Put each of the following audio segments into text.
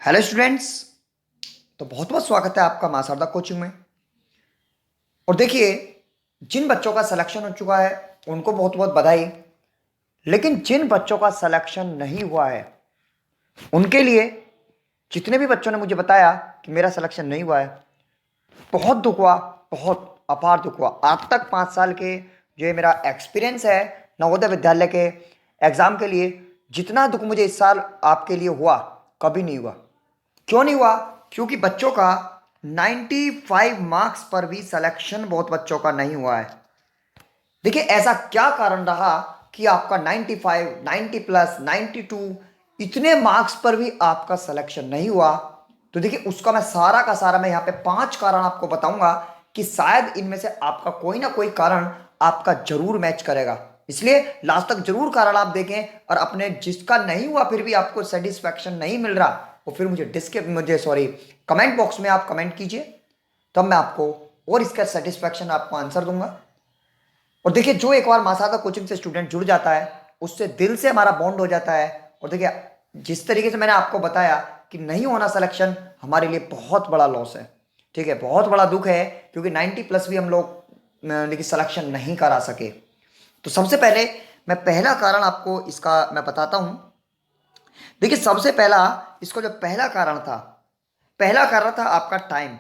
Hello students. तो बहुत बहुत स्वागत है आपका मां शारदा कोचिंग में। और देखिए, जिन बच्चों का सिलेक्शन हो चुका है उनको बहुत बहुत बधाई। लेकिन जिन बच्चों का सिलेक्शन नहीं हुआ है उनके लिए, जितने भी बच्चों ने मुझे बताया कि मेरा सिलेक्शन नहीं हुआ है, बहुत दुख हुआ। बहुत अपार दुख हुआ। आज तक 5 साल के जो ये मेरा एक्सपीरियंस है नवोदय विद्यालय के एग्जाम के लिए, जितना दुख मुझे इस साल आपके लिए हुआ कभी नहीं हुआ। क्यों नहीं हुआ? क्योंकि बच्चों का 95 मार्क्स पर भी सिलेक्शन बहुत बच्चों का नहीं हुआ है। देखिए, ऐसा क्या कारण रहा कि आपका 95, 90 प्लस, 92 इतने मार्क्स पर भी आपका सिलेक्शन नहीं हुआ? तो देखिए, उसका मैं सारा का सारा मैं यहाँ पे 5 कारण आपको बताऊंगा कि शायद इनमें से आपका कोई ना कोई कारण आपका जरूर मैच करेगा। इसलिए लास्ट तक जरूर कारण आप देखें, और अपने जिसका नहीं हुआ फिर भी आपको सेटिस्फैक्शन नहीं मिल रहा, वो फिर मुझे कमेंट बॉक्स में आप कमेंट कीजिए, तब मैं आपको और इसका सेटिस्फैक्शन आपको आंसर दूंगा। और देखिए, जो एक बार मासादा कोचिंग से स्टूडेंट जुड़ जाता है उससे दिल से हमारा बॉन्ड हो जाता है। और देखिए, जिस तरीके से मैंने आपको बताया कि नहीं होना सिलेक्शन हमारे लिए बहुत बड़ा लॉस है, ठीक है, बहुत बड़ा दुख है, क्योंकि 90 प्लस भी हम लोग लेकिन सिलेक्शन नहीं करा सके। तो सबसे पहले मैं पहला कारण आपको इसका मैं बताता हूं। देखिए, सबसे पहला इसको जो पहला कारण था आपका टाइम,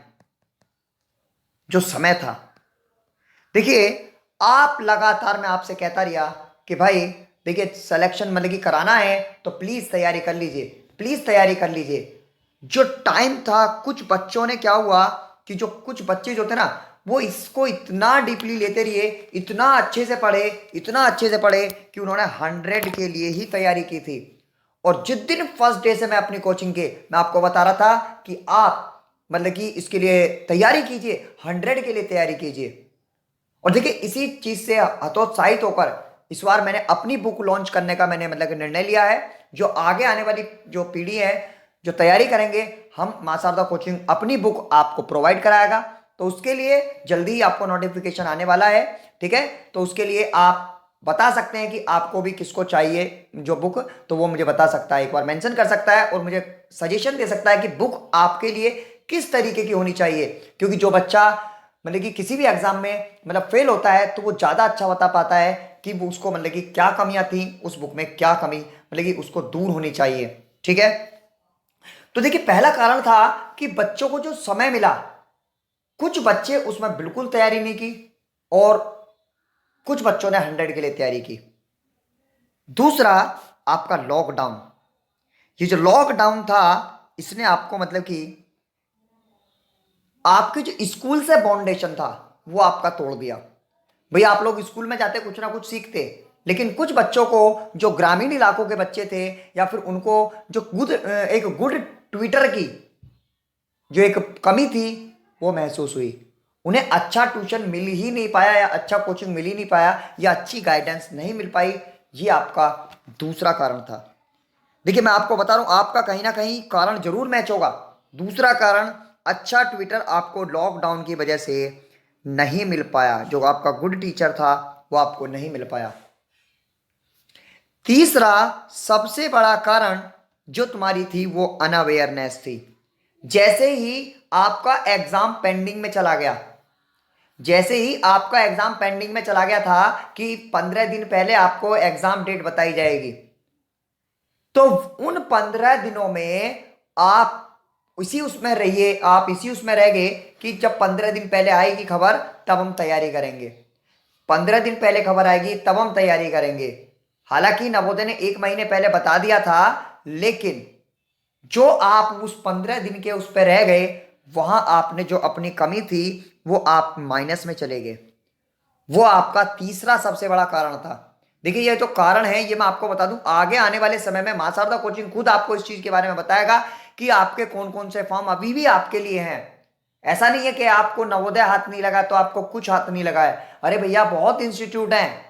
जो समय था। देखिए, आप लगातार मैं आपसे कहता रहा कि भाई देखिए, सिलेक्शन मतलब कि कराना है तो प्लीज तैयारी कर लीजिए, प्लीज तैयारी कर लीजिए। जो टाइम था, कुछ बच्चों ने क्या हुआ कि जो कुछ बच्चे जो थे ना, वो इसको इतना डीपली लेते रहे, इतना अच्छे से पढ़े, इतना अच्छे से पढ़े कि उन्होंने 100 के लिए ही तैयारी की थी। और जिस दिन फर्स्ट डे से मैं अपनी कोचिंग के मैं आपको बता रहा था कि आप मतलब कि इसके लिए तैयारी कीजिए, 100 के लिए तैयारी कीजिए। और देखिए, इसी चीज से हतोत्साहित होकर इस बार मैंने अपनी बुक लॉन्च करने का मैंने मतलब कि निर्णय लिया है। जो आगे आने वाली जो पीढ़ी है, जो तैयारी करेंगे, हम मां शारदा कोचिंग अपनी बुक आपको प्रोवाइड कराएगा। तो उसके लिए जल्दी ही आपको नोटिफिकेशन आने वाला है, ठीक है। तो उसके लिए आप बता सकते हैं कि आपको भी किसको चाहिए जो बुक, तो वो मुझे बता सकता है, एक बार मेंशन कर सकता है और मुझे सजेशन दे सकता है कि बुक आपके लिए किस तरीके की होनी चाहिए। क्योंकि जो बच्चा मतलब कि किसी भी एग्जाम में मतलब फेल होता है तो वो ज्यादा अच्छा बता पाता है कि वो उसको मतलब कि क्या कमियां थी उस बुक में, क्या कमी मतलब कि उसको दूर होनी चाहिए, ठीक है। तो देखिए, पहला कारण था कि बच्चों को जो समय मिला, कुछ बच्चे उसमें बिल्कुल तैयारी नहीं की और कुछ बच्चों ने 100 के लिए तैयारी की। दूसरा, आपका लॉकडाउन। ये जो लॉकडाउन था, इसने आपको मतलब कि आपके जो स्कूल से बाउंडेशन था वो आपका तोड़ दिया। भैया, आप लोग स्कूल में जाते कुछ ना कुछ सीखते, लेकिन कुछ बच्चों को जो ग्रामीण इलाकों के बच्चे थे, या फिर उनको जो एक गुड ट्विटर की जो एक कमी थी वो महसूस हुई। उन्हें अच्छा ट्यूशन मिल ही नहीं पाया, या अच्छा कोचिंग मिल ही नहीं पाया, या अच्छी गाइडेंस नहीं मिल पाई। ये आपका दूसरा कारण था। देखिए, मैं आपको बता रहा हूं, आपका कहीं ना कहीं कारण जरूर मैच होगा। दूसरा कारण, अच्छा ट्विटर आपको लॉकडाउन की वजह से नहीं मिल पाया, जो आपका गुड टीचर था वो आपको नहीं मिल पाया। तीसरा सबसे बड़ा कारण जो तुम्हारी थी वो अनअवेयरनेस थी। जैसे ही आपका एग्जाम पेंडिंग में चला गया, जैसे ही आपका एग्जाम पेंडिंग में चला गया था कि 15 दिन पहले आपको एग्जाम डेट बताई जाएगी, तो उन 15 दिनों में आप इसी उसमें रहिए, आप इसी उसमें रह गए कि जब 15 दिन पहले आएगी खबर तब हम तैयारी करेंगे, 15 दिन पहले खबर आएगी तब हम तैयारी करेंगे। हालांकि नवोदय ने 1 महीने पहले बता दिया था, लेकिन जो आप उस 15 दिन के उस पर रह गए, वहां आपने जो अपनी कमी थी वो आप माइनस में चले गए। वो आपका तीसरा सबसे बड़ा कारण था। देखिए, ये जो कारण है ये मैं आपको बता दूं, आगे आने वाले समय में मां शारदा कोचिंग खुद आपको इस चीज के बारे में बताएगा कि आपके कौन कौन से फॉर्म अभी भी आपके लिए हैं। ऐसा नहीं है कि आपको नवोदय हाथ नहीं लगा तो आपको कुछ हाथ नहीं लगा है। अरे भैया, बहुत इंस्टीट्यूट हैं,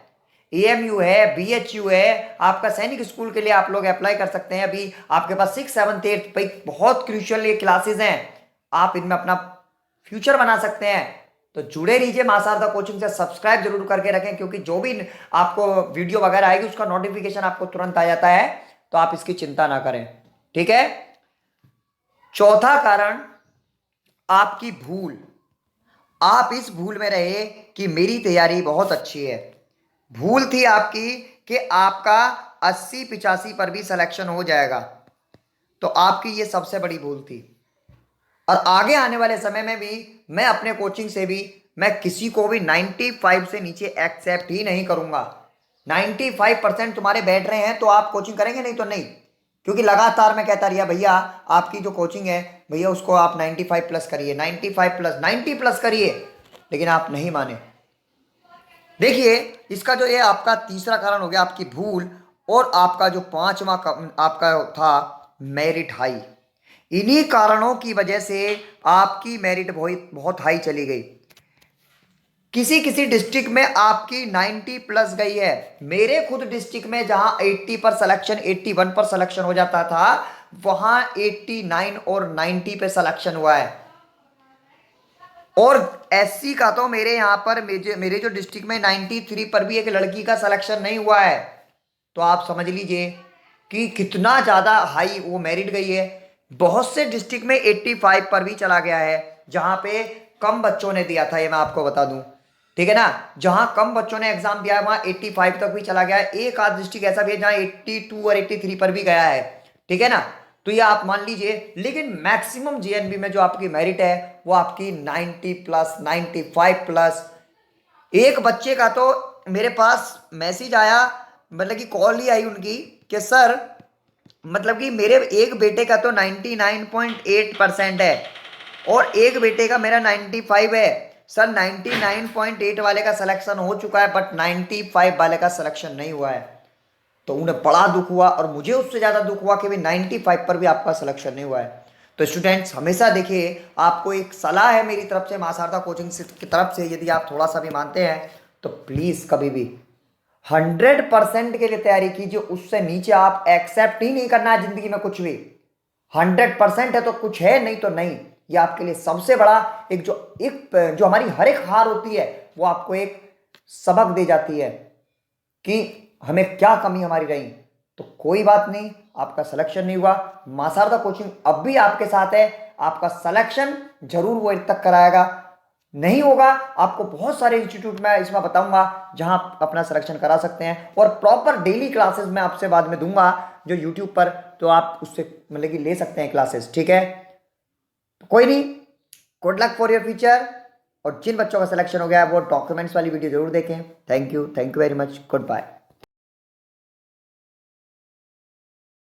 एएमयू है, बीएचयू है, आपका सैनिक स्कूल के लिए आप लोग अप्लाई कर सकते हैं। अभी आपके पास 6, 7, 8 भाई बहुत क्रूशियल ये क्लासेस हैं, आप इनमें अपना फ्यूचर बना सकते हैं। तो जुड़े रहिए मां शारदा कोचिंग से, सब्सक्राइब जरूर करके रखें, क्योंकि जो भी आपको वीडियो वगैरह आएगी उसका नोटिफिकेशन आपको तुरंत आ जाता है। तो आप इसकी चिंता ना करें, ठीक है। चौथा कारण आपकी भूल। आप इस भूल में रहे कि मेरी तैयारी बहुत अच्छी है। भूल थी आपकी कि आपका 80-85 पर भी सिलेक्शन हो जाएगा, तो आपकी ये सबसे बड़ी भूल थी। और आगे आने वाले समय में भी मैं अपने कोचिंग से भी मैं किसी को भी 95 से नीचे एक्सेप्ट ही नहीं करूंगा। 95% तुम्हारे बैठ रहे हैं तो आप कोचिंग करेंगे, नहीं तो नहीं। क्योंकि लगातार मैं कहता रहा भैया आपकी जो कोचिंग है भैया उसको आप 95 प्लस करिए, 95 प्लस 90 प्लस करिए, लेकिन आप नहीं माने। देखिए इसका जो ये आपका तीसरा कारण हो गया आपकी भूल, और आपका जो पांचवा आपका था मेरिट हाई। इन्हीं कारणों की वजह से आपकी मेरिट बहुत बहुत हाई चली गई। किसी किसी डिस्ट्रिक्ट में आपकी 90 प्लस गई है। मेरे खुद डिस्ट्रिक्ट में जहां 80 पर सिलेक्शन, 81 पर सिलेक्शन हो जाता था, वहां 89 और 90 पे सिलेक्शन हुआ है। और एससी का तो मेरे यहां पर मेरे जो डिस्ट्रिक्ट में 93 पर भी एक लड़की का सिलेक्शन नहीं हुआ है। तो आप समझ लीजिए कि कितना ज्यादा हाई वो मेरिट गई है। बहुत से डिस्ट्रिक्ट में 85 पर भी चला गया है, जहां पे कम बच्चों ने दिया था, ये मैं आपको बता दूं। ठीक है ना, जहां कम बच्चों ने एग्जाम दिया है वहां 85 तक भी चला गया है। एक आध डिस्ट्रिक्ट ऐसा भी है जहां 82 और 83 पर भी गया है। ठीक है ना, तो ये आप मान लीजिए। लेकिन मैक्सिमम जीएनबी में जो आपकी मेरिट है वो आपकी 90 प्लस, 95 प्लस। एक बच्चे का तो मेरे पास मैसेज आया, मतलब कि कॉल ही आई उनकी कि सर, मतलब कि मेरे एक बेटे का तो 99.8% है और एक बेटे का मेरा 95 है। सर 99.8 वाले का सिलेक्शन हो चुका है बट 95 वाले का सिलेक्शन नहीं हुआ है। तो उन्हें बड़ा दुख हुआ और मुझे उससे ज़्यादा दुख हुआ कि भाई 95 पर भी आपका सिलेक्शन नहीं हुआ है। तो स्टूडेंट्स हमेशा देखिए, आपको एक सलाह है मेरी तरफ से, मां शारदा कोचिंग की तरफ से, यदि आप थोड़ा सा भी मानते हैं तो प्लीज़ कभी भी 100% के लिए तैयारी कीजिए। उससे नीचे आप एक्सेप्ट ही नहीं करना है जिंदगी में कुछ भी। 100% है तो कुछ है, नहीं तो नहीं। ये आपके लिए सबसे बड़ा एक जो हमारी हर एक हार होती है वो आपको एक सबक दे जाती है कि हमें क्या कमी हमारी रही। तो कोई बात नहीं, आपका सिलेक्शन नहीं हुआ, मां शारदा कोचिंग अब भी आपके साथ है। आपका सिलेक्शन जरूर वो तक कराएगा। नहीं होगा, आपको बहुत सारे इंस्टीट्यूट में इसमें बताऊंगा जहां आप अपना सिलेक्शन करा सकते हैं। और प्रॉपर डेली क्लासेस मैं आपसे बाद में दूंगा जो यूट्यूब पर, तो आप उससे मतलब कि ले सकते हैं क्लासेस। ठीक है, कोई नहीं, good luck for your future. और जिन बच्चों का सिलेक्शन हो गया है वो डॉक्यूमेंट्स वाली वीडियो जरूर देखें। Thank you very much, good bye.